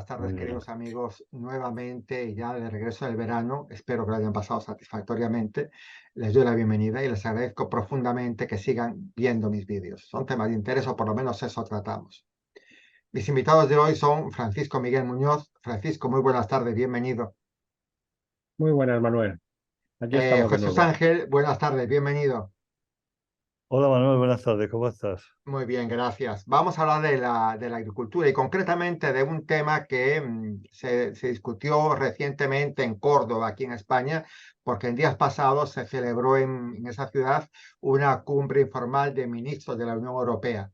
buenas tardes, queridos amigos, nuevamente ya de regreso del verano. Espero que lo hayan pasado satisfactoriamente. Les doy la bienvenida y les agradezco profundamente que sigan viendo mis vídeos. Son temas de interés o por lo menos eso tratamos. Mis invitados de hoy son Francisco Miguel Muñoz. Francisco, muy buenas tardes, bienvenido. Muy buenas, Manuel. Aquí estamos de Jesús nuevo. Ángel, buenas tardes, bienvenido. Hola Manuel, buenas tardes, ¿cómo estás? Muy bien, gracias. Vamos a hablar de la agricultura y concretamente de un tema que se discutió recientemente en Córdoba, aquí en España, porque en días pasados se celebró en esa ciudad una cumbre informal de ministros de la Unión Europea,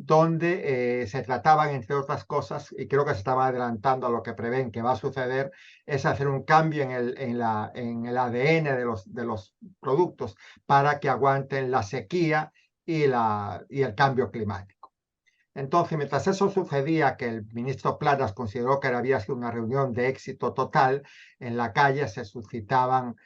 donde se trataban, entre otras cosas, y creo que se estaba adelantando a lo que prevén que va a suceder, es hacer un cambio en el ADN de los productos para que aguanten la sequía y el cambio climático. Entonces, mientras eso sucedía, que el ministro Planas consideró que había sido una reunión de éxito total, en la calle se suscitaban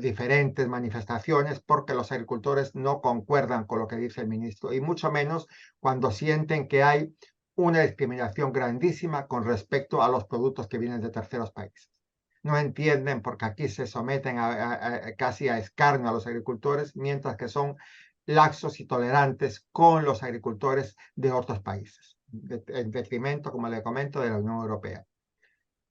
diferentes manifestaciones porque los agricultores no concuerdan con lo que dice el ministro y mucho menos cuando sienten que hay una discriminación grandísima con respecto a los productos que vienen de terceros países. No entienden porque aquí se someten casi a escarnio a los agricultores, mientras que son laxos y tolerantes con los agricultores de otros países, en detrimento, como le comento, de la Unión Europea.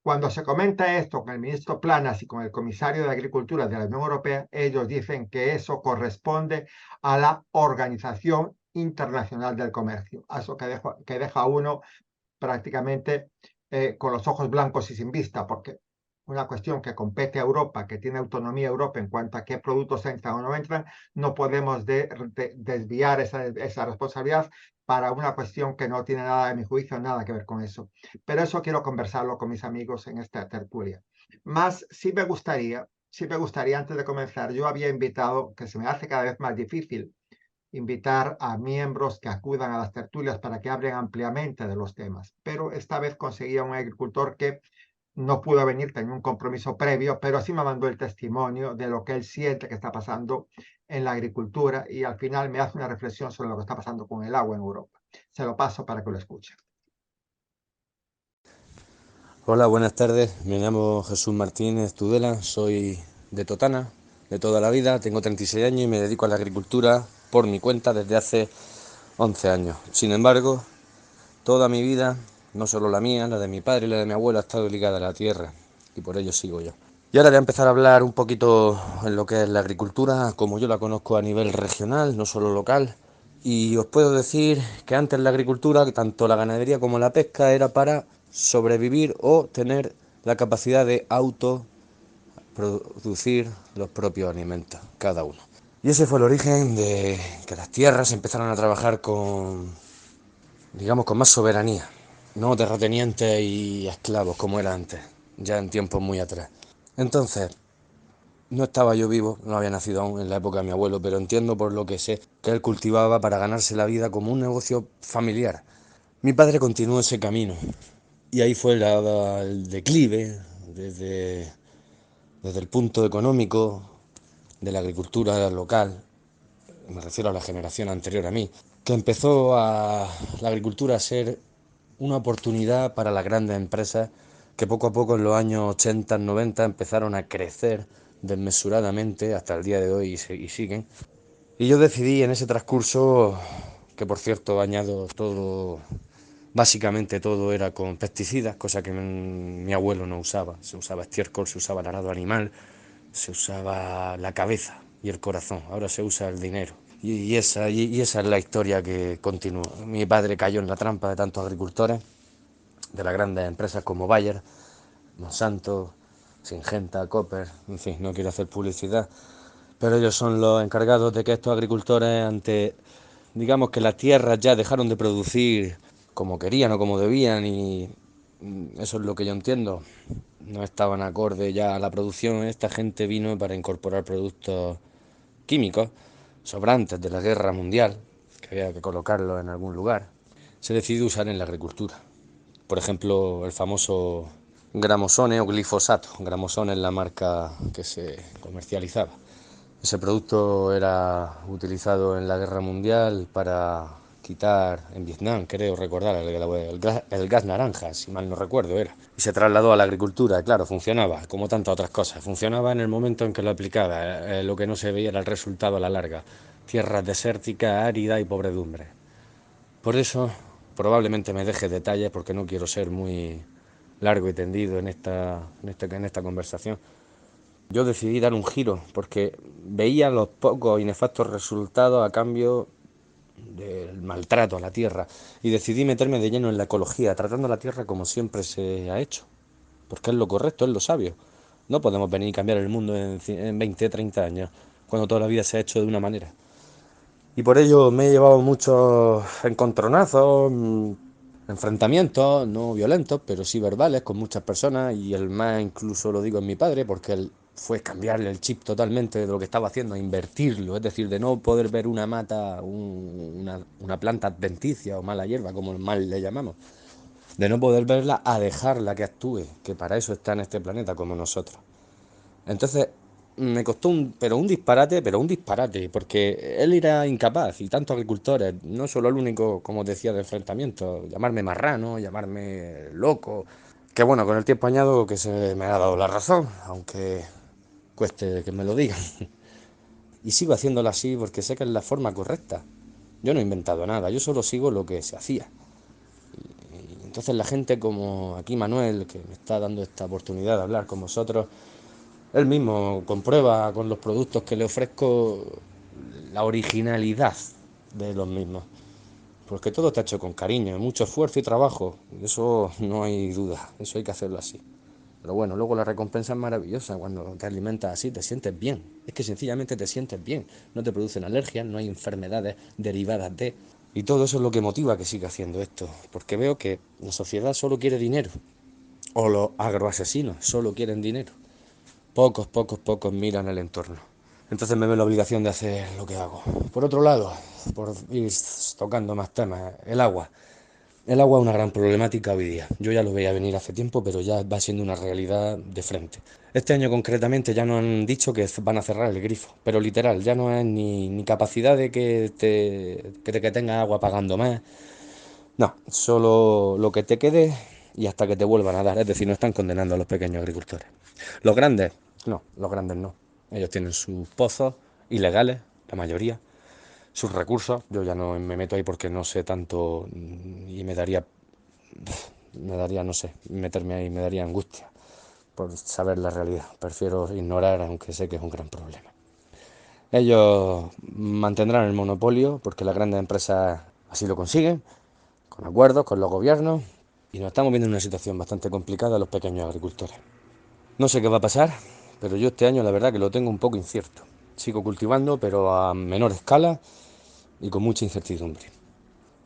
Cuando se comenta esto con el ministro Planas y con el comisario de Agricultura de la Unión Europea, ellos dicen que eso corresponde a la Organización Internacional del Comercio, a eso que deja a uno prácticamente con los ojos blancos y sin vista, porque una cuestión que compete a Europa, que tiene autonomía Europa en cuanto a qué productos entran o no entran, no podemos desviar esa responsabilidad para una cuestión que no tiene nada, en mi juicio, nada que ver con eso. Pero eso quiero conversarlo con mis amigos en esta tertulia. Más, sí me gustaría antes de comenzar, yo había invitado, que se me hace cada vez más difícil, invitar a miembros que acudan a las tertulias para que hablen ampliamente de los temas. Pero esta vez conseguí a un agricultor que no pudo venir, tenía un compromiso previo, pero sí me mandó el testimonio de lo que él siente que está pasando en la agricultura y al final me hace una reflexión sobre lo que está pasando con el agua en Europa. Se lo paso para que lo escuchen. Hola, buenas tardes. Me llamo Jesús Martínez Tudela, soy de Totana, de toda la vida, tengo 36 años y me dedico a la agricultura por mi cuenta desde hace 11 años. Sin embargo, toda mi vida, no solo la mía, la de mi padre y la de mi abuelo, ha estado ligada a la tierra y por ello sigo yo. Y ahora voy a empezar a hablar un poquito en lo que es la agricultura, como yo la conozco a nivel regional, no solo local. Y os puedo decir que antes la agricultura, tanto la ganadería como la pesca, era para sobrevivir o tener la capacidad de autoproducir los propios alimentos, cada uno. Y ese fue el origen de que las tierras empezaron a trabajar con, digamos, con más soberanía, no terratenientes y esclavos como era antes, ya en tiempos muy atrás. Entonces, no estaba yo vivo, no había nacido aún en la época de mi abuelo, pero entiendo por lo que sé que él cultivaba para ganarse la vida como un negocio familiar. Mi padre continuó ese camino y ahí fue el declive desde el punto económico de la agricultura local, me refiero a la generación anterior a mí, que empezó la agricultura a ser una oportunidad para las grandes empresas que poco a poco en los años 80, 90 empezaron a crecer desmesuradamente hasta el día de hoy y siguen. Y yo decidí en ese transcurso, que por cierto añado todo, básicamente todo era con pesticidas, cosa que mi abuelo no usaba. Se usaba estiércol, se usaba el arado animal, se usaba la cabeza y el corazón. Ahora se usa el dinero. Y esa es la historia que continúa. Mi padre cayó en la trampa de tantos agricultores, de las grandes empresas como Bayer, Monsanto, Syngenta, Cooper, en fin, no quiero hacer publicidad, pero ellos son los encargados de que estos agricultores, ante, digamos que las tierras ya dejaron de producir como querían o como debían, y eso es lo que yo entiendo, no estaban acorde ya a la producción, esta gente vino para incorporar productos químicos sobrantes de la guerra mundial, que había que colocarlos en algún lugar, se decidió usar en la agricultura. Por ejemplo, el famoso gramosone o glifosato. Gramosone es la marca que se comercializaba. Ese producto era utilizado en la guerra mundial para quitar en Vietnam, creo recordar, el gas naranja, si mal no recuerdo era. Y se trasladó a la agricultura, claro, funcionaba, como tantas otras cosas. Funcionaba en el momento en que lo aplicaba, lo que no se veía era el resultado a la larga. Tierras desérticas, áridas y pobredumbre. Por eso, probablemente me deje detalles porque no quiero ser muy largo y tendido en esta conversación. Yo decidí dar un giro porque veía los pocos y nefastos resultados a cambio del maltrato a la tierra y decidí meterme de lleno en la ecología, tratando a la tierra como siempre se ha hecho, porque es lo correcto, es lo sabio. No podemos venir y cambiar el mundo en 20, 30 años, cuando toda la vida se ha hecho de una manera. Y por ello me he llevado muchos encontronazos, enfrentamientos, no violentos, pero sí verbales, con muchas personas, y el más incluso lo digo en mi padre, porque él fue cambiarle el chip totalmente de lo que estaba haciendo, a invertirlo, es decir, de no poder ver una mata, una planta adventicia o mala hierba, como mal le llamamos, de no poder verla a dejarla que actúe, que para eso está en este planeta como nosotros. Entonces, me costó pero un disparate, porque él era incapaz, y tantos agricultores, no solo el único, como decía, de enfrentamiento, llamarme marrano, llamarme loco, que bueno, con el tiempo añado que se me ha dado la razón, aunque cueste que me lo digan. Y sigo haciéndolo así porque sé que es la forma correcta. Yo no he inventado nada, yo solo sigo lo que se hacía. Y entonces la gente como aquí Manuel, que me está dando esta oportunidad de hablar con vosotros, él mismo comprueba con los productos que le ofrezco la originalidad de los mismos. Porque todo está hecho con cariño, mucho esfuerzo y trabajo. Eso no hay duda, eso hay que hacerlo así. Pero bueno, luego la recompensa es maravillosa. Cuando te alimentas así, te sientes bien. Es que sencillamente te sientes bien. No te producen alergias, no hay enfermedades derivadas de... Y todo eso es lo que motiva que siga haciendo esto. Porque veo que la sociedad solo quiere dinero. O los agroasesinos solo quieren dinero. Pocos miran el entorno. Entonces me veo la obligación de hacer lo que hago. Por otro lado, por ir tocando más temas, el agua. El agua es una gran problemática hoy día. Yo ya lo veía venir hace tiempo, pero ya va siendo una realidad de frente. Este año concretamente ya nos han dicho que van a cerrar el grifo, pero literal, ya no es ni capacidad de que tengas agua pagando más. No, solo lo que te quede y hasta que te vuelvan a dar. Es decir, no están condenando a los pequeños agricultores. Los grandes, no, los grandes no. Ellos tienen sus pozos ilegales, la mayoría, sus recursos. Yo ya no me meto ahí porque no sé tanto y no sé, meterme ahí me daría angustia por saber la realidad. Prefiero ignorar, aunque sé que es un gran problema. Ellos mantendrán el monopolio porque las grandes empresas así lo consiguen, con acuerdos con los gobiernos, y nos estamos viendo en una situación bastante complicada los pequeños agricultores. No sé qué va a pasar, pero yo este año la verdad que lo tengo un poco incierto. Sigo cultivando, pero a menor escala y con mucha incertidumbre.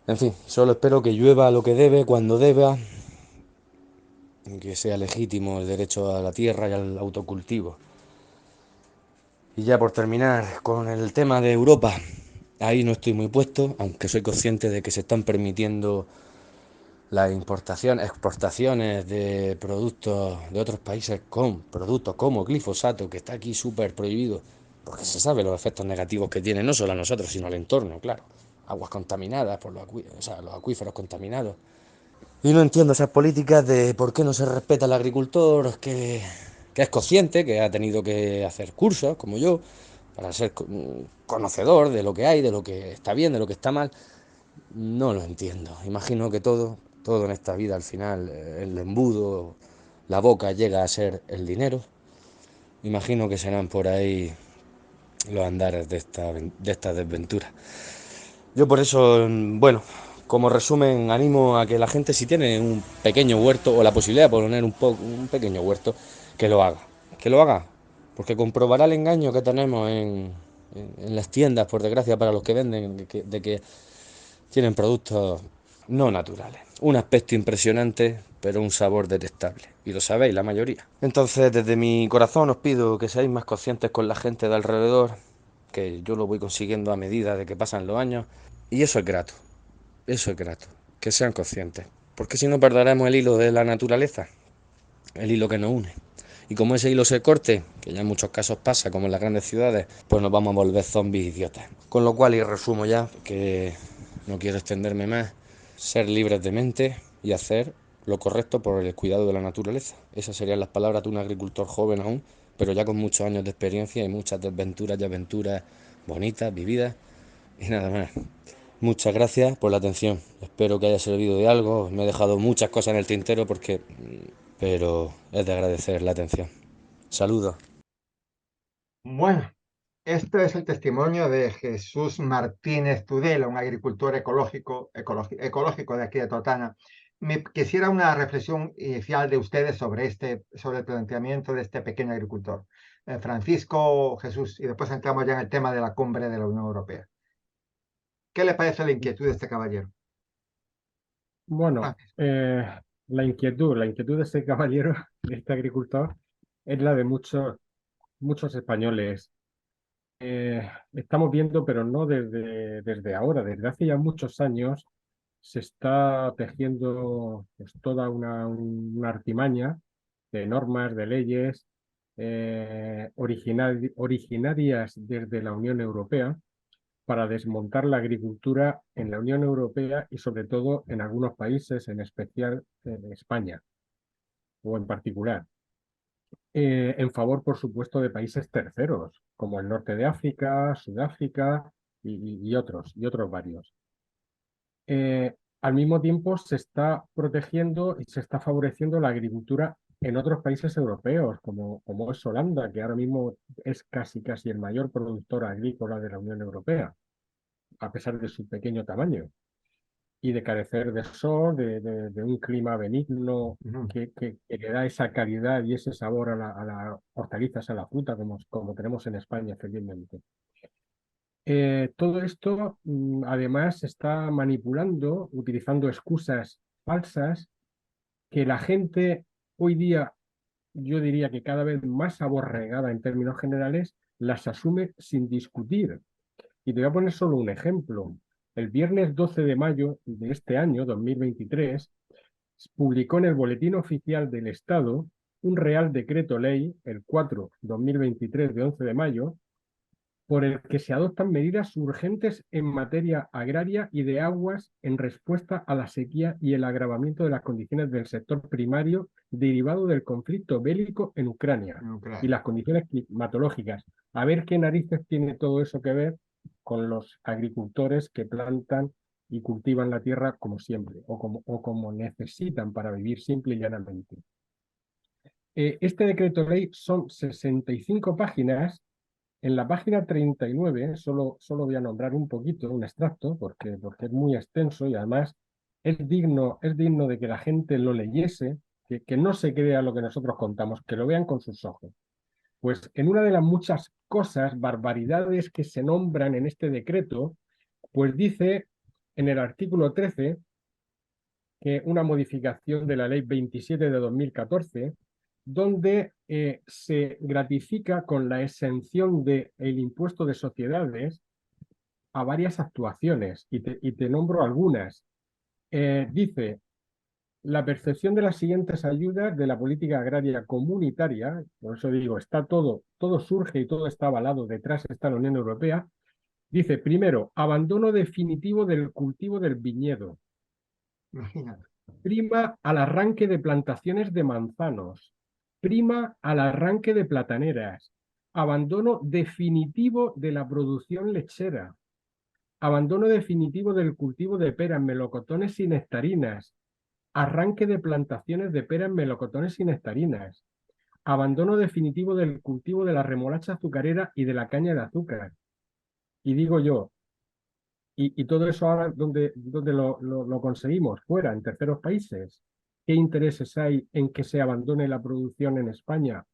En fin, solo espero que llueva lo que debe, cuando deba, y que sea legítimo el derecho a la tierra y al autocultivo. Y ya por terminar con el tema de Europa, ahí no estoy muy puesto, aunque soy consciente de que se están permitiendo las importaciones, exportaciones de productos de otros países con productos como glifosato, que está aquí súper prohibido, porque se sabe los efectos negativos que tiene, no solo a nosotros, sino al entorno, claro. Aguas contaminadas, por los acuíferos contaminados. Y no entiendo esas políticas de por qué no se respeta al agricultor que es consciente, que ha tenido que hacer cursos, como yo, para ser conocedor de lo que hay, de lo que está bien, de lo que está mal. No lo entiendo. Imagino que todo en esta vida al final, el embudo, la boca llega a ser el dinero. Imagino que serán por ahí los andares de esta desventura. Yo por eso, bueno, como resumen, animo a que la gente, si tiene un pequeño huerto o la posibilidad de poner un pequeño huerto, que lo haga. Que lo haga. Porque comprobará el engaño que tenemos en las tiendas, por desgracia, para los que venden, de que tienen productos no naturales. Un aspecto impresionante, pero un sabor detestable. Y lo sabéis, la mayoría. Entonces, desde mi corazón os pido que seáis más conscientes con la gente de alrededor, que yo lo voy consiguiendo a medida de que pasan los años. Y eso es grato. Eso es grato. Que sean conscientes. Porque si no perderemos el hilo de la naturaleza. El hilo que nos une. Y como ese hilo se corte, que ya en muchos casos pasa, como en las grandes ciudades, pues nos vamos a volver zombies idiotas. Con lo cual, y resumo ya, que no quiero extenderme más. Ser libres de mente y hacer lo correcto por el cuidado de la naturaleza. Esas serían las palabras de un agricultor joven aún, pero ya con muchos años de experiencia y muchas desventuras y aventuras bonitas, vividas y nada más. Muchas gracias por la atención. Espero que haya servido de algo. Me he dejado muchas cosas en el tintero pero es de agradecer la atención. Saludos. Bueno, este es el testimonio de Jesús Martínez Tudela, un agricultor ecológico de aquí de Totana. Quisiera una reflexión inicial de ustedes sobre el planteamiento de este pequeño agricultor. Francisco, Jesús, y después entramos ya en el tema de la cumbre de la Unión Europea. ¿Qué le parece la inquietud de este caballero? Bueno, Francisco. la inquietud de este caballero, de este agricultor, es la de muchos españoles. Estamos viendo, pero no desde ahora, desde hace ya muchos años, se está tejiendo pues, toda una artimaña de normas, de leyes originarias desde la Unión Europea para desmontar la agricultura en la Unión Europea y sobre todo en algunos países, en especial en España o en particular, en favor, por supuesto, de países terceros, como el norte de África, Sudáfrica y otros varios. Al mismo tiempo se está protegiendo y se está favoreciendo la agricultura en otros países europeos, como es Holanda, que ahora mismo es casi el mayor productor agrícola de la Unión Europea, a pesar de su pequeño tamaño, y de carecer de sol, de un clima benigno que le da esa calidad y ese sabor a las hortalizas, a la fruta, como tenemos en España, felizmente. Todo esto, además, se está manipulando, utilizando excusas falsas que la gente hoy día, yo diría que cada vez más aborregada en términos generales, las asume sin discutir. Y te voy a poner solo un ejemplo. El viernes 12 de mayo de este año, 2023, publicó en el Boletín Oficial del Estado un Real Decreto Ley, el 4/2023 de 11 de mayo, por el que se adoptan medidas urgentes en materia agraria y de aguas en respuesta a la sequía y el agravamiento de las condiciones del sector primario derivado del conflicto bélico en Ucrania y las condiciones climatológicas. A ver qué narices tiene todo eso que ver con los agricultores que plantan y cultivan la tierra como siempre o como necesitan para vivir simple y llanamente. Este decreto ley son 65 páginas. En la página 39, solo voy a nombrar un poquito, un extracto, porque es muy extenso y además es digno de que la gente lo leyese, que no se crea lo que nosotros contamos, que lo vean con sus ojos. Pues en una de las muchas cosas, barbaridades que se nombran en este decreto, pues dice en el artículo 13 que una modificación de la ley 27 de 2014, donde se gratifica con la exención del impuesto de sociedades a varias actuaciones, y te nombro algunas. Dice, la percepción de las siguientes ayudas de la política agraria comunitaria, por eso digo, está todo surge y todo está avalado, detrás está la Unión Europea. Dice, primero, abandono definitivo del cultivo del viñedo. Imagínate. Prima al arranque de plantaciones de manzanos. Prima al arranque de plataneras. Abandono definitivo de la producción lechera. Abandono definitivo del cultivo de peras, melocotones y nectarinas. Arranque de plantaciones de peras, melocotones y nectarinas. Abandono definitivo del cultivo de la remolacha azucarera y de la caña de azúcar. Y digo yo, y todo eso ahora, ¿dónde lo conseguimos? Fuera, en terceros países. ¿Qué intereses hay en que se abandone la producción en España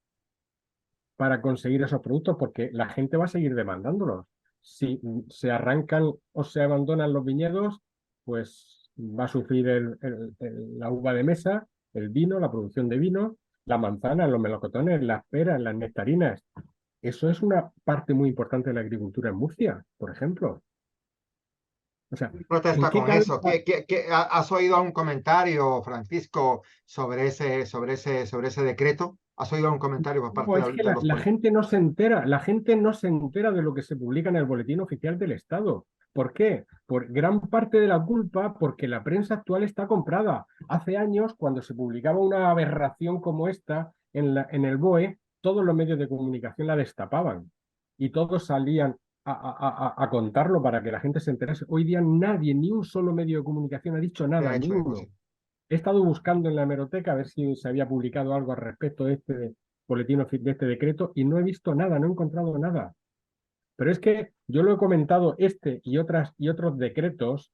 para conseguir esos productos? Porque la gente va a seguir demandándolos. Si se arrancan o se abandonan los viñedos, pues va a sufrir la uva de mesa, el vino, la producción de vino, la manzana, los melocotones, las peras, las nectarinas. Eso es una parte muy importante de la agricultura en Murcia, por ejemplo. O sea, Protesta con eso. ¿Has oído algún comentario, Francisco, sobre ese decreto? ¿Has oído algún comentario por parte es que de los la políticos? gente no se entera, la gente no se entera de lo que se publica en el Boletín Oficial del Estado. ¿Por qué? Por gran parte de la culpa porque la prensa actual está comprada. Hace años, cuando se publicaba una aberración como esta en el BOE, todos los medios de comunicación la destapaban y todos salían a contarlo para que la gente se enterase. Hoy día nadie, ni un solo medio de comunicación ha dicho Se ha nada, ni hecho eco, uno. sí. He estado buscando en la hemeroteca a ver si se había publicado algo al respecto de este boletín de este decreto y no he visto nada, no he encontrado nada. Pero es que yo lo he comentado este y otros decretos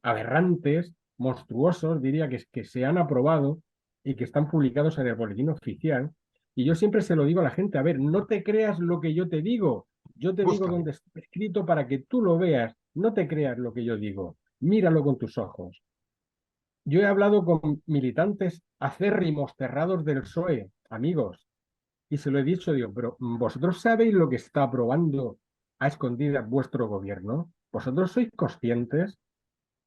aberrantes, monstruosos, diría que se han aprobado y que están publicados en el boletín oficial. Y yo siempre se lo digo a la gente, a ver, no te creas lo que yo te digo. Yo te digo Búscalo. donde está escrito para que tú lo veas. No te creas lo que yo digo. Míralo con tus ojos. Yo he hablado con militantes acérrimos, cerrados del PSOE, amigos, y se lo he dicho, digo, pero ¿vosotros sabéis lo que está aprobando a escondidas vuestro gobierno? ¿Vosotros sois conscientes?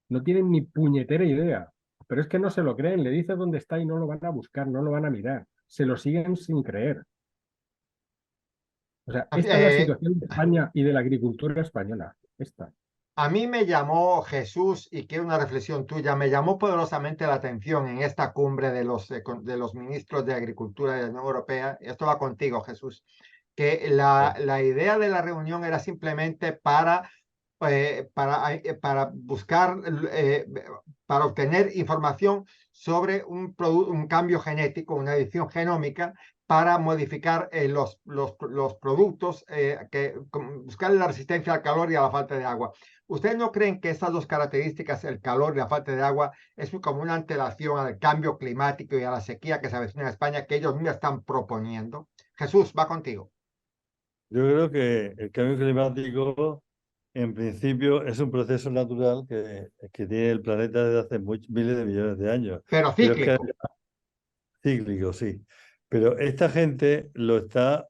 No tienen ni puñetera idea. Pero es que no se lo creen, le dices dónde está y no lo van a buscar, no lo van a mirar. Se lo siguen sin creer. O sea, esta es la Eh, situación de España y de la agricultura española. Esta. A mí me llamó Jesús, y quiero una reflexión tuya, me llamó poderosamente la atención en esta cumbre de los ministros de Agricultura de la Unión Europea. Esto va contigo, Jesús, que la idea de la reunión era simplemente para buscar, para obtener información sobre un cambio genético, una edición genómica, para modificar los productos, buscar la resistencia al calor y a la falta de agua. ¿Ustedes no creen que estas dos características, el calor y la falta de agua, es como una antelación al cambio climático y a la sequía que se avecina en España que ellos mismos están proponiendo? Jesús, va contigo. Yo creo que el cambio climático, en principio, es un proceso natural que tiene el planeta desde hace miles de millones de años. Pero Pero es que cíclico. cíclico, sí. Pero esta gente lo está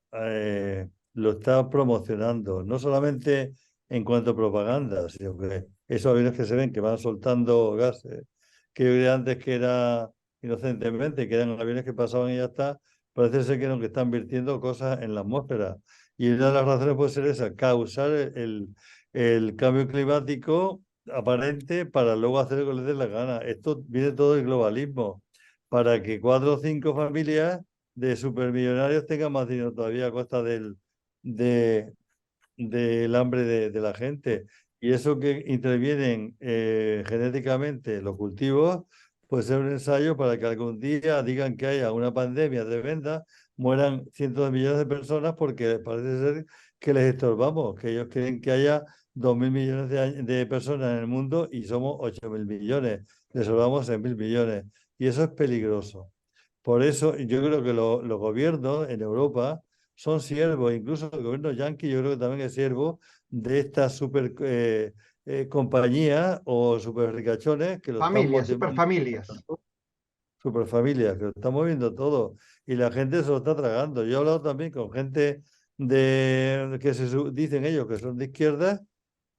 promocionando, no solamente en cuanto a propaganda, sino que esos aviones que se ven que van soltando gases, que yo creía antes que era inocentemente, que eran aviones que pasaban y ya está, parece ser que no, que están virtiendo cosas en la atmósfera. Y una de las razones puede ser esa, causar el cambio climático aparente para luego hacer lo que les dé la gana. Esto viene todo del globalismo para que 4 o 5 familias de supermillonarios tengan más dinero todavía a costa de, del hambre de la gente. Y eso que intervienen genéticamente los cultivos, puede ser un ensayo para que algún día digan que haya una pandemia tremenda, mueran cientos de millones de personas porque parece ser que les estorbamos, que ellos quieren que haya 2.000 millones de personas en el mundo y somos 8.000 millones, les estorbamos en 1.000 millones. Y eso es peligroso. Por eso yo creo que los gobiernos en Europa son siervos, incluso el gobierno yanqui yo creo que también es siervo de estas super compañías o super ricachones que lo están Familias, motivando, superfamilias. super familias, que lo están moviendo todo y la gente se lo está tragando. Yo he hablado también con gente que dicen ellos que son de izquierda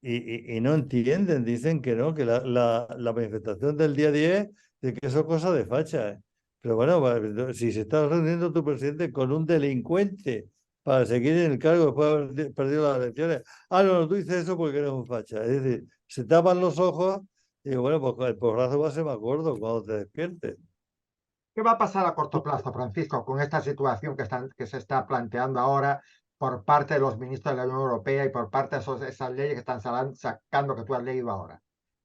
y no entienden, dicen que no, que la manifestación del día 10 de que eso es cosa de facha. Pero bueno, si se está reuniendo tu presidente con un delincuente para seguir en el cargo después de haber perdido las elecciones, no, tú dices eso porque eres un facha. Es decir, se tapan los ojos y digo, bueno, pues el porrazo va a ser más gordo cuando te despiertes. ¿Qué va a pasar a corto plazo, Francisco, con esta situación que se está planteando ahora por parte de los ministros de la Unión Europea y por parte de esas leyes que están sacando que tú has leído ahora?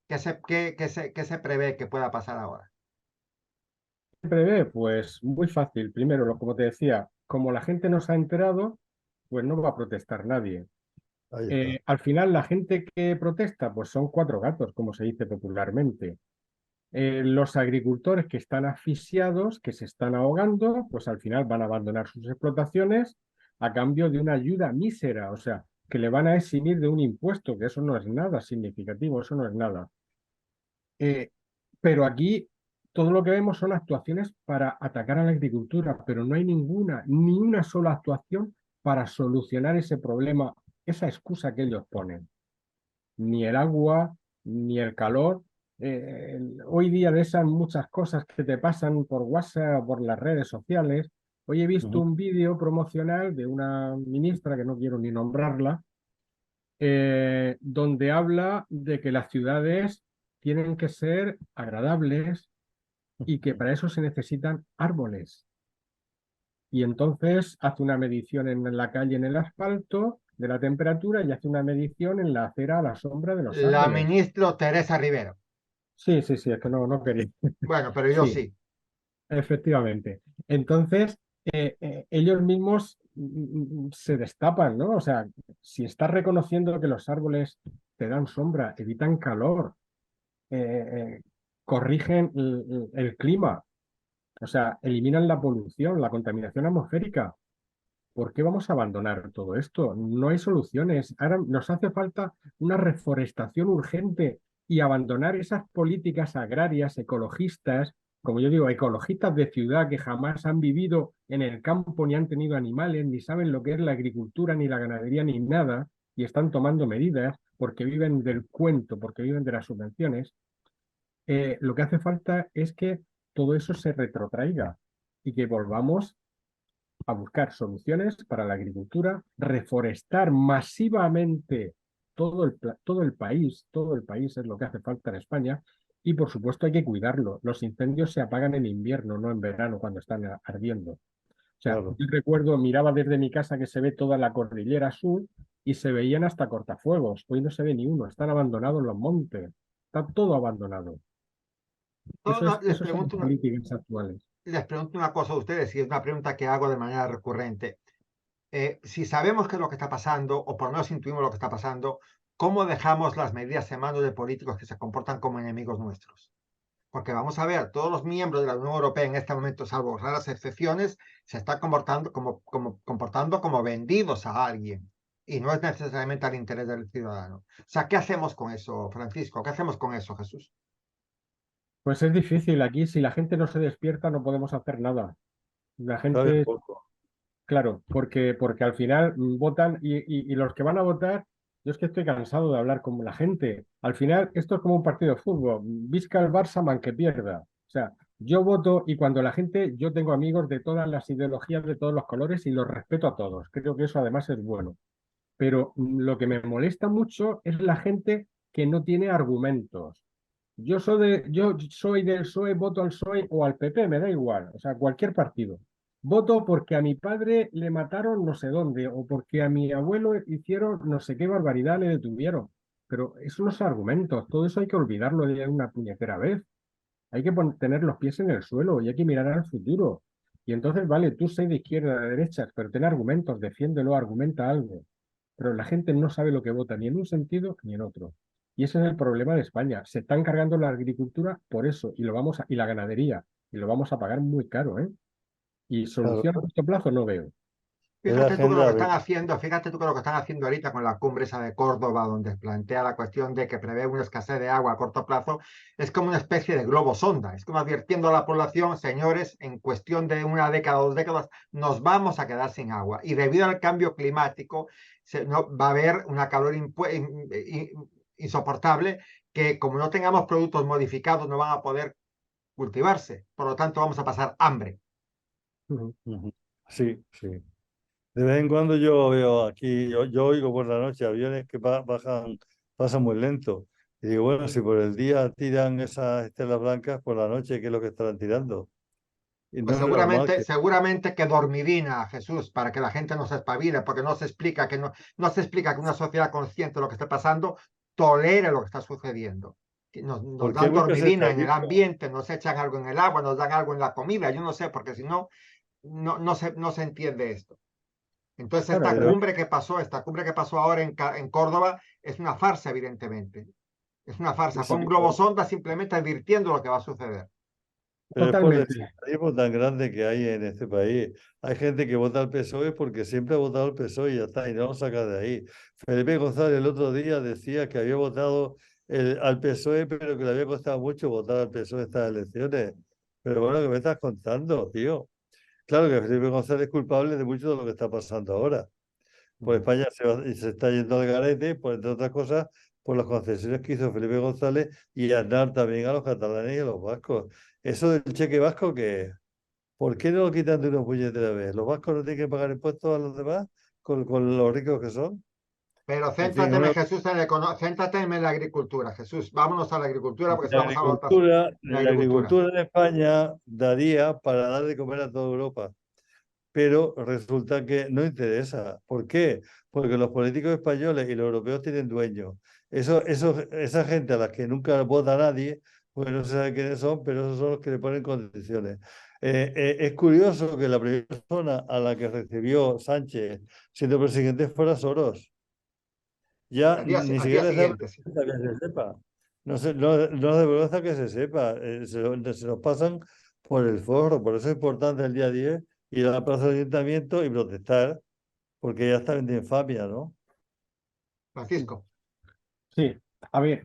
¿Qué se prevé que pueda pasar ahora? ¿Qué prevé? Pues muy fácil. Primero, como te decía, como la gente no se ha enterado, pues no va a protestar nadie. Ahí está. Al final, la gente que protesta, pues son cuatro gatos, como se dice popularmente. Los agricultores que están asfixiados, que se están ahogando, pues al final van a abandonar sus explotaciones a cambio de una ayuda mísera, o sea, que le van a eximir de un impuesto, que eso no es nada significativo, eso no es nada. Pero aquí todo lo que vemos son actuaciones para atacar a la agricultura, pero no hay ni una sola actuación para solucionar ese problema, esa excusa que ellos ponen. Ni el agua, ni el calor. Hoy día de esas muchas cosas que te pasan por WhatsApp o por las redes sociales. Hoy he visto Ujú. un vídeo promocional de una ministra, que no quiero ni nombrarla, donde habla de que las ciudades tienen que ser agradables y que para eso se necesitan árboles. Y entonces hace una medición en la calle, en el asfalto, de la temperatura y hace una medición en la acera a la sombra de los La árboles. ministra Teresa Rivero. Sí, sí, sí, es que no quería. Bueno, pero yo Sí, sí. efectivamente. Entonces, ellos mismos se destapan, ¿no? O sea, si estás reconociendo que los árboles te dan sombra, evitan calor, eh, corrigen el clima, o sea, eliminan la polución, la contaminación atmosférica. ¿Por qué vamos a abandonar todo esto? No hay soluciones. Ahora nos hace falta una reforestación urgente y abandonar esas políticas agrarias, ecologistas, como yo digo, ecologistas de ciudad que jamás han vivido en el campo ni han tenido animales, ni saben lo que es la agricultura, ni la ganadería, ni nada, y están tomando medidas porque viven del cuento, porque viven de las subvenciones. Lo que hace falta es que todo eso se retrotraiga y que volvamos a buscar soluciones para la agricultura, reforestar masivamente todo el país es lo que hace falta en España y por supuesto hay que cuidarlo. Los incendios se apagan en invierno, no en verano cuando están ardiendo. O sea, Claro. yo recuerdo, miraba desde mi casa que se ve toda la cordillera sur y se veían hasta cortafuegos. Hoy no se ve ni uno, están abandonados los montes, está todo abandonado. No, no, Eso son las políticas actuales. les pregunto una cosa a ustedes y es una pregunta que hago de manera recurrente. Si sabemos qué es lo que está pasando, o por lo menos intuimos lo que está pasando, ¿cómo dejamos las medidas en manos de políticos que se comportan como enemigos nuestros? Porque vamos a ver, todos los miembros de la Unión Europea en este momento, salvo raras excepciones, se están comportando como vendidos a alguien. Y no es necesariamente al interés del ciudadano. O sea, ¿qué hacemos con eso, Francisco? ¿Qué hacemos con eso, Jesús? Pues es difícil aquí, si la gente no se despierta no podemos hacer nada. La Sabe gente, poco. claro, porque al final votan y los que van a votar, yo es que estoy cansado de hablar con la gente. Al final esto es como un partido de fútbol, visca el Barça, man que pierda. O sea, yo voto y cuando la gente, yo tengo amigos de todas las ideologías, de todos los colores y los respeto a todos. Creo que eso además es bueno. Pero lo que me molesta mucho es la gente que no tiene argumentos. Yo soy del PSOE, voto al PSOE o al PP, me da igual, o sea, cualquier partido. Voto porque a mi padre le mataron no sé dónde, o porque a mi abuelo hicieron no sé qué barbaridad le detuvieron. Pero esos no son argumentos, todo eso hay que olvidarlo de una puñetera vez. Hay que tener los pies en el suelo y hay que mirar al futuro. Y entonces, vale, tú sé de izquierda, de derecha, pero ten argumentos, defiéndelo, argumenta algo. Pero la gente no sabe lo que vota, ni en un sentido ni en otro. Y ese es el problema de España. Se están cargando la agricultura por eso, y la ganadería, y lo vamos a pagar muy caro, ¿eh? Y Claro. solución a corto plazo no veo. Es la Fíjate tú que lo que agenda. están haciendo, fíjate tú que lo que están haciendo ahorita con la cumbre esa de Córdoba, donde plantea la cuestión de que prevé una escasez de agua a corto plazo, es como una especie de globo sonda, es como advirtiendo a la población, señores, en cuestión de una década o 2 décadas, nos vamos a quedar sin agua. Y debido al cambio climático, va a haber una calor insoportable que como no tengamos productos modificados no van a poder cultivarse. Por lo tanto, vamos a pasar hambre. Ujú. Ujú. Sí, sí. De vez en cuando yo veo aquí, yo oigo por la noche aviones que bajan, pasan muy lento. Y digo, bueno, si por el día tiran esas estelas blancas, por la noche, ¿qué es lo que estarán tirando? Y Pues no es normal que... seguramente que dormidina, Jesús, para que la gente no se espabile, porque no se explica que una sociedad consciente de lo que está pasando tolere lo que está sucediendo. Nos ¿Por qué dan muchos dormidina en el estadistas? ambiente, nos echan algo en el agua, nos dan algo en la comida, yo no sé, porque si no, no se entiende esto. Entonces, Claro, Pero, esta cumbre que pasó ahora en Córdoba es una farsa, evidentemente. Es una farsa. Fue sí, un globo sonda simplemente advirtiendo lo que va a suceder. pero es por el totalmente. sectarismo tan grande que hay en este país. Hay gente que vota al PSOE porque siempre ha votado al PSOE y ya está, y no lo saca de ahí. Felipe González el otro día decía que había votado al PSOE, pero que le había costado mucho votar al PSOE en estas elecciones. Pero bueno, ¿qué me estás contando, tío? Claro que Felipe González es culpable de mucho de lo que está pasando ahora. Por España se está yendo al garete, por entre otras cosas, por las concesiones que hizo Felipe González y Aznar también a los catalanes y a los vascos. Eso del cheque vasco, que ¿por qué no lo quitan de una puñetera vez? ¿Los vascos no tienen que pagar impuestos a los demás con lo ricos que son? Pero En fin, céntrate, Jesús, céntrate en la agricultura. Jesús, vámonos a la agricultura porque si la vamos a hablar otras agricultura, de la agricultura. agricultura en España daría para dar de comer a toda Europa, pero resulta que no interesa. ¿Por qué? Porque los políticos españoles y los europeos tienen dueños. Esa gente a la que nunca vota nadie, pues no se sabe quiénes son, pero esos son los que le ponen condiciones. Es curioso que la primera persona a la que recibió Sánchez siendo presidente fuera Soros. Ya ni Al día siquiera les da siguiente, sí. vergüenza que se sepa. No les da vergüenza que se sepa. Se los pasan por el forro. Por eso es importante el día 10 ir a la plaza del ayuntamiento y protestar, porque ya está de infamia, ¿no? Francisco. Sí, a ver,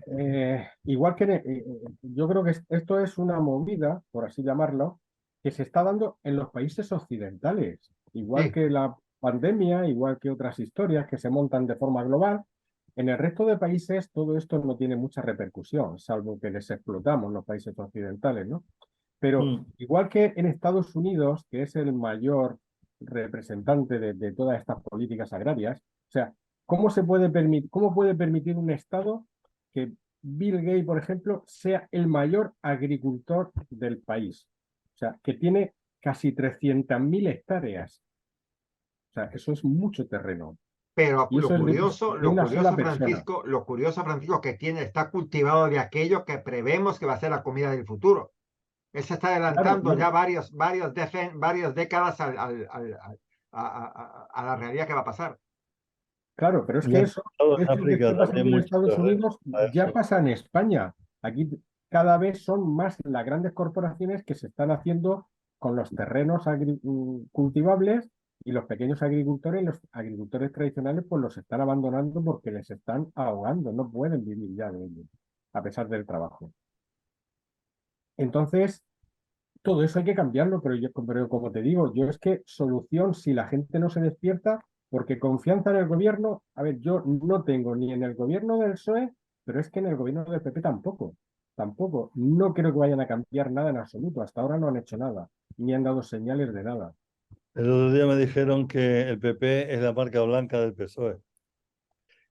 igual que yo creo que esto es una movida, por así llamarlo, que se está dando en los países occidentales, igual Sí, que la pandemia, igual que otras historias que se montan de forma global. En el resto de países todo esto no tiene mucha repercusión, salvo que les explotamos los países occidentales, ¿no? Pero Mm. igual que en Estados Unidos, que es el mayor representante de todas estas políticas agrarias, o sea, cómo puede permitir un Estado que Bill Gates, por ejemplo, sea el mayor agricultor del país? O sea, que tiene casi 300.000 hectáreas. O sea, eso es mucho terreno. pero Y eso es de una sola persona. Lo curioso, Francisco, que tiene, está cultivado de aquello que prevemos que va a ser la comida del futuro. Él se está Claro, adelantando ya claro. varias décadas a la realidad que va a pasar. Claro, pero es Y que en eso que África está pasando también en mucho Estados terreno Unidos para ya eso. pasa en España. Aquí cada vez son más las grandes corporaciones que se están haciendo con los terrenos cultivables, y los pequeños agricultores, los agricultores tradicionales, pues los están abandonando porque les están ahogando, no pueden vivir ya de ello, a pesar del trabajo. Entonces, todo eso hay que cambiarlo, pero como te digo, yo es que solución, si la gente no se despierta, porque confianza en el gobierno, a ver, yo no tengo ni en el gobierno del PSOE, pero es que en el gobierno del PP tampoco, tampoco. No creo que vayan a cambiar nada en absoluto. Hasta ahora no han hecho nada, ni han dado señales de nada. El otro día me dijeron que el PP es la marca blanca del PSOE.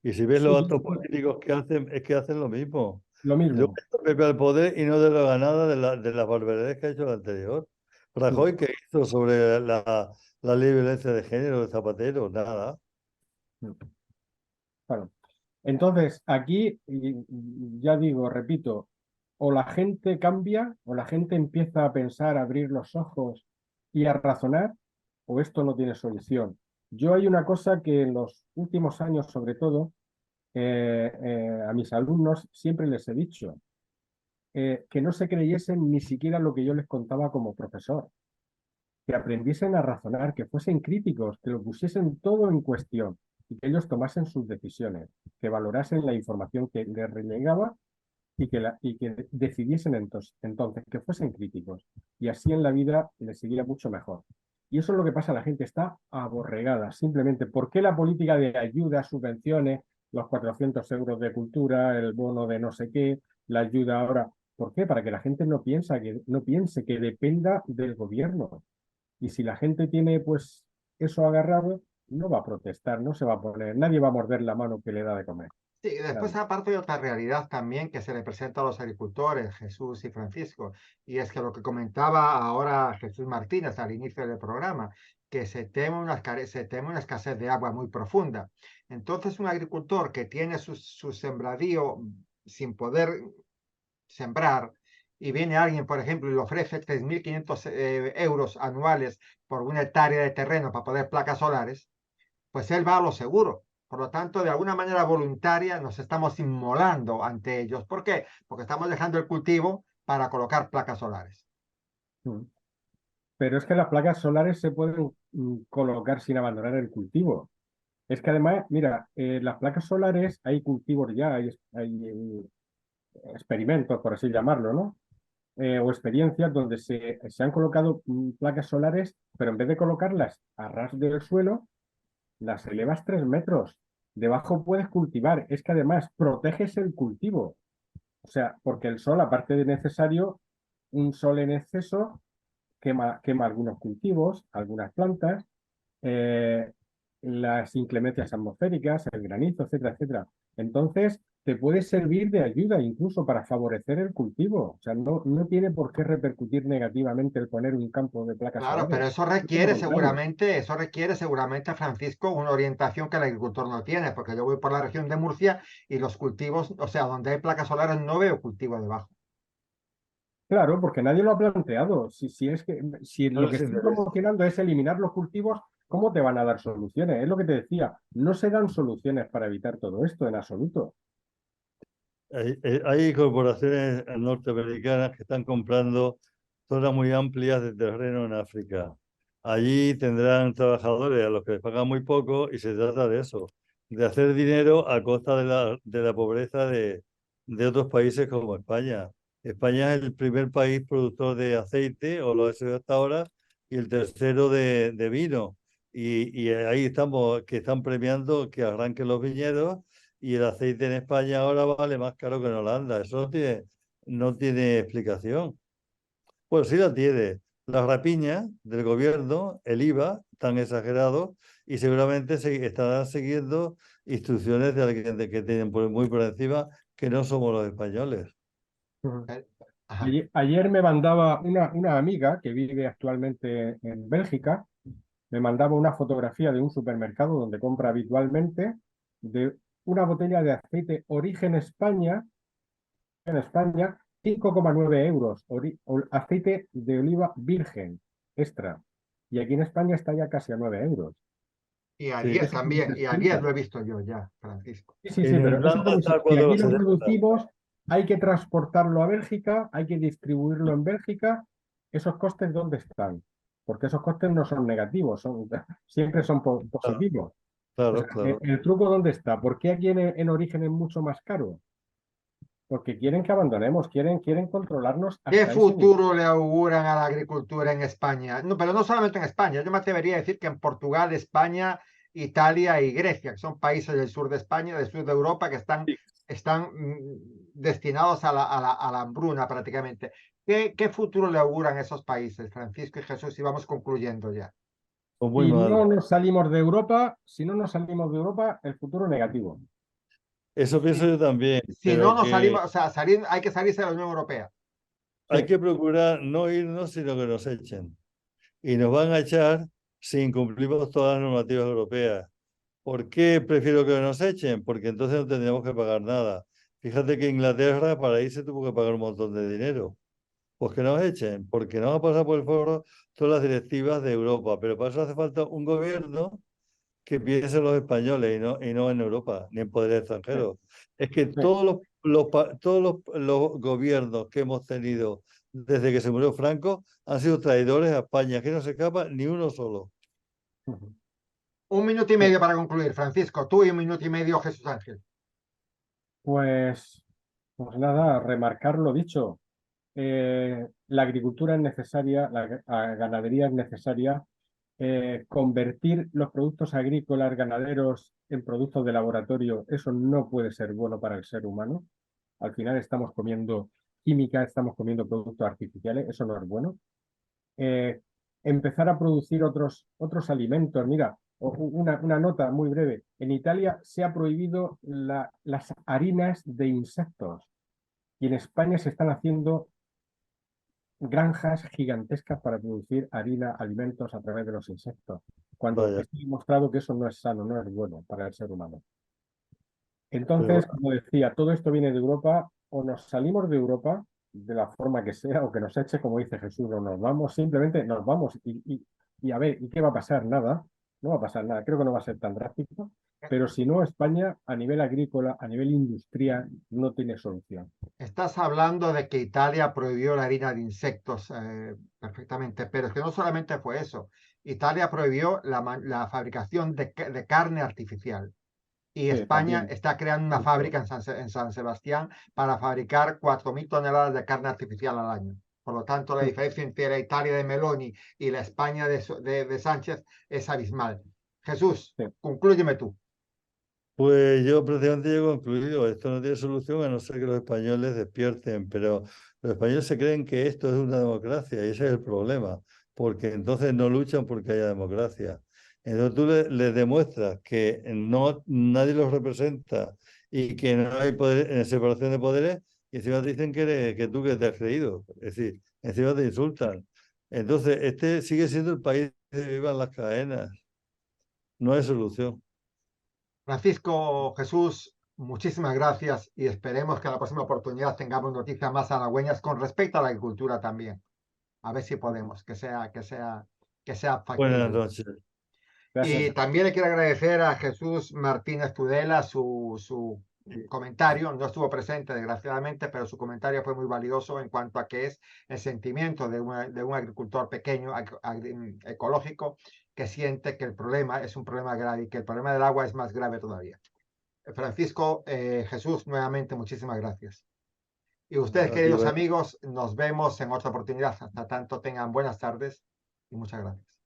Y si ves Sí, los actos políticos que hacen, es que hacen lo mismo. lo Y luego mismo. está el PP al poder y no deroga nada de las barbaridades que ha hecho el anterior. Rajoy, ¿qué hizo sobre la ley de violencia de género de Zapatero? Nada. Claro. Entonces, aquí, ya digo, repito, o la gente cambia, o la gente empieza a pensar, a abrir los ojos y a razonar, o esto no tiene solución. Yo hay una cosa que en los últimos años, sobre todo, a mis alumnos siempre les he dicho, que no se creyesen ni siquiera lo que yo les contaba como profesor, que aprendiesen a razonar, que fuesen críticos, que lo pusiesen todo en cuestión y que ellos tomasen sus decisiones, que valorasen la información que les relegaba y que decidiesen entonces, que fuesen críticos. Y así en la vida les seguía mucho mejor. Y eso es lo que pasa, la gente está aborregada. Simplemente, ¿por qué la política de ayuda, subvenciones, los 400 euros de cultura, el bono de no sé qué, la ayuda ahora? ¿Por qué? Para que la gente no piense que dependa del gobierno. Y si la gente tiene pues eso agarrado, no va a protestar, no se va a poner, nadie va a morder la mano que le da de comer. Sí, después Nadie. aparte de otra realidad también que se le presenta a los agricultores, Jesús y Francisco, y es que lo que comentaba ahora Jesús Martínez al inicio del programa, que se teme una escasez de agua muy profunda. Entonces, un agricultor que tiene su sembradío sin poder sembrar y viene alguien, por ejemplo, y le ofrece 3.500 euros anuales por una hectárea de terreno para poner placas solares, pues él va a lo seguro. Por lo tanto, de alguna manera voluntaria nos estamos inmolando ante ellos. ¿Por qué? Porque estamos dejando el cultivo para colocar placas solares. Mm. Pero es que las placas solares se pueden colocar sin abandonar el cultivo. Es que además, mira, las placas solares, hay cultivos ya, hay experimentos, por así llamarlo, ¿no? O experiencias donde se han colocado placas solares, pero en vez de colocarlas a ras del suelo, las elevas 3 metros. Debajo puedes cultivar. Es que además proteges el cultivo. O sea, porque el sol, aparte de necesario, un sol en exceso quema algunos cultivos, algunas plantas. eh, las inclemencias atmosféricas, el granizo, etcétera, etcétera. Entonces, te puede servir de ayuda incluso para favorecer el cultivo. O sea, no tiene por qué repercutir negativamente el poner un campo de placas Claro, pero solares. Todo lo contrario. eso requiere seguramente, Francisco, una orientación que el agricultor no tiene, porque yo voy por la región de Murcia y los cultivos, o sea, donde hay placas solares no veo cultivo debajo. Claro, porque nadie lo ha planteado. Si No lo que les están interesa. promocionando es eliminar los cultivos, ¿cómo te van a dar soluciones? Es lo que te decía. No se dan soluciones para evitar todo esto en absoluto. Hay corporaciones norteamericanas que están comprando zonas muy amplias de terreno en África. Allí tendrán trabajadores a los que les pagan muy poco y se trata de eso, de hacer dinero a costa de la pobreza de otros países como España. España es el primer país productor de aceite, o lo ha sido hasta ahora, y el tercero de vino. Y ahí estamos, que están premiando que arranquen los viñedos y el aceite en España ahora vale más caro que en Holanda. Eso no tiene explicación. Pues sí la tiene. La rapiña del gobierno, el IVA, tan exagerado, y seguramente se estarán siguiendo instrucciones de alguien que tienen muy por encima, que no somos los españoles. Ujú. Eh, Ajá. Ayer me mandaba una amiga que vive actualmente en Bélgica, me mandaba una fotografía de un supermercado donde compra habitualmente de una botella de aceite origen España, 5,9 euros, aceite de oliva virgen extra. Y aquí en España está ya casi a 9 euros. Y a Sí. 10 ¿Eso cómo se también, y a 10 explica? lo he visto yo ya, Francisco. Sí, sí, sí, En pero eso Irlanda como está a si aquí lo 4,70. producimos, hay que transportarlo a Bélgica, hay que distribuirlo en Bélgica. ¿Esos costes dónde están? Porque esos costes no son negativos, siempre son Claro, positivos. O claro, sea, ¿el, claro. el truco dónde está? ¿Por qué aquí en origen es mucho más caro? Porque quieren que abandonemos, quieren controlarnos ¿Qué hasta ese nivel. futuro le auguran a la agricultura en España? No, pero no solamente en España, yo me atrevería a decir que en Portugal, España, Italia y Grecia, que son países del sur de España, del sur de Europa, que están destinados a la hambruna prácticamente. ¿Qué futuro le auguran a esos países, Francisco y Jesús? Y vamos concluyendo ya. Pues muy Si mal. no nos salimos de Europa, si no nos salimos de Europa, el futuro es negativo. Eso pienso Si, yo también, si no pero nos que salimos, o sea, hay que salirse de la Unión Europea. hay Sí. que procurar no irnos, sino que nos echen. Y nos van a echar si incumplimos todas las normativas europeas. ¿Por qué prefiero que nos echen? Porque entonces no tendríamos que pagar nada. Fíjate que Inglaterra para irse tuvo que pagar un montón de dinero. Pues que nos echen, porque no va a pasar por el foro todas las directivas de Europa. Pero para eso hace falta un gobierno que piense en los españoles y no en Europa, ni en poderes Sí, extranjeros. Es que sí. todos los gobiernos que hemos tenido desde que se murió Franco han sido traidores a España. Aquí no se escapa ni uno solo. Ujú. Un minuto y Sí. medio para concluir, Francisco. Tú y un minuto y medio, Jesús Ángel. Pues, pues nada, remarcar lo dicho. La agricultura es necesaria, la ganadería es necesaria. Convertir los productos agrícolas, ganaderos, en productos de laboratorio, eso no puede ser bueno para el ser humano. Al final estamos comiendo química, estamos comiendo productos artificiales, eso no es bueno. eh, Empezar a producir otros alimentos. Mira, una nota muy breve. En Italia se ha prohibido las harinas de insectos y en España se están haciendo granjas gigantescas para producir harina, alimentos a través de los insectos, cuando Vaya, está demostrado que eso no es sano, no es bueno para el ser humano. pero Entonces, como decía, todo esto viene de Europa, o nos salimos de Europa de la forma que sea, o que nos eche, como dice Jesús, o nos vamos, simplemente nos vamos y a ver, ¿y qué va a pasar? Nada, no va a pasar nada, creo que no va a ser tan drástico, pero si no, España a nivel agrícola, a nivel industrial, no tiene solución. Estás hablando de que Italia prohibió la harina de insectos perfectamente, pero es que no solamente fue eso. Italia prohibió la fabricación de carne artificial y Sí, España también. está creando una Justo. fábrica en San Sebastián para fabricar 4.000 toneladas de carne artificial al año. Por lo tanto, la diferencia entre la Italia de Meloni y la España de Sánchez es abismal. Jesús, Sí. conclúyeme tú. pues yo prácticamente he concluido. Esto no tiene solución a no ser que los españoles despierten, pero los españoles se creen que esto es una democracia y ese es el problema, porque entonces no luchan porque haya democracia. Entonces tú les demuestras que no, nadie los representa y que no hay poder, separación de poderes, y encima te dicen que tú que te has creído. Es decir, encima te insultan. Entonces, este sigue siendo el país que vivan las cadenas. No hay solución. Francisco, Jesús, muchísimas gracias y esperemos que a la próxima oportunidad tengamos noticias más halagüeñas con respecto a la agricultura también. A ver si podemos, que sea Buenas factible. noches. Gracias. Y también le quiero agradecer a Jesús Martínez Tudela su comentario. No estuvo presente, desgraciadamente, pero su comentario fue muy valioso en cuanto a que es el sentimiento de un agricultor pequeño, ecológico, que siente que el problema es un problema grave y que el problema del agua es más grave todavía. Francisco, Jesús, nuevamente, muchísimas gracias. Y ustedes, queridos amigos, nos vemos en otra oportunidad. Hasta tanto, tengan buenas tardes y muchas gracias.